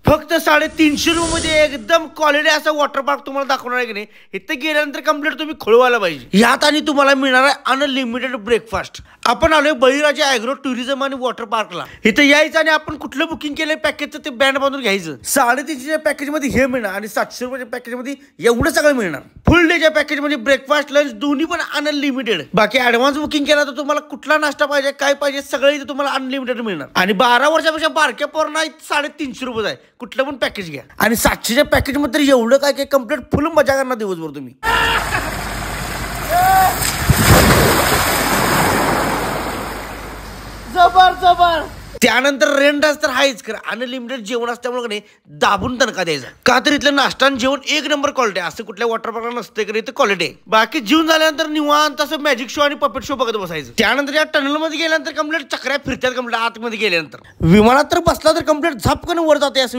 फक्त 350 रुपये मध्ये एकदम क्वालिटी असा वॉटर पार्क तुम्हाला दाखवणार आहे की नाही. इथं गेल्यानंतर कंप्लीट तुम्ही खोळवायला पाहिजे. यात आणि तुम्हाला मिळणार आहे अनलिमिटेड ब्रेकफास्ट. आपण आलोय बळीराजा ॲग्रो टुरिझम आणि वॉटर पार्कला. इथं यायचं आणि आपण कुठलं बुकिंग केलंय पॅकेजचं ते बँड बांधून घ्यायचं. 350च्या पॅकेज मध्ये हे मिळणार आणि 700 रुपयाच्या पॅकेज मध्ये एवढं सगळं मिळणार. फुल डेच्या पॅकेज मध्ये ब्रेकफास्ट लंच दोन्ही पण अनलिमिटेड. बाकी ऍडव्हान्स बुकिंग केला तर तुम्हाला कुठला नाश्ता पाहिजे काय पाहिजे सगळं इथे तुम्हाला अनलिमिटेड मिळणार. आणि 12 वर्षापेक्षा बारक्या पोरांना 350 रुपये आहे. कुठलं पण पॅकेज घ्या. आणि 700च्या पॅकेज मध्ये तर एवढं काय कम्प्लीट फुल मजा करणार दिवसभर तुम्ही. जबर जबर. त्यानंतर रेंट तर हायच कर. अनलिमिटेड जेवण असल्यामुळे दाबून तनका द्यायचा. का तर इथलं नाश्ता आणि जेवण एक नंबर क्वालिटी. असं कुठल्या वॉटर पार्कला नसते की इथं क्वालिटी आहे. बाकी जेवण झाल्यानंतर निवांत असं मॅजिक शो आणि पपेट शो बघत बसायचं. त्यानंतर या टनल मध्ये गेल्यानंतर कम्प्लीट चक्र्या फिरतात. कम्प्लीट आतमध्ये गेल्यानंतर विमानात तर बसला तर कम्प्लीट झपकन वर जाते असं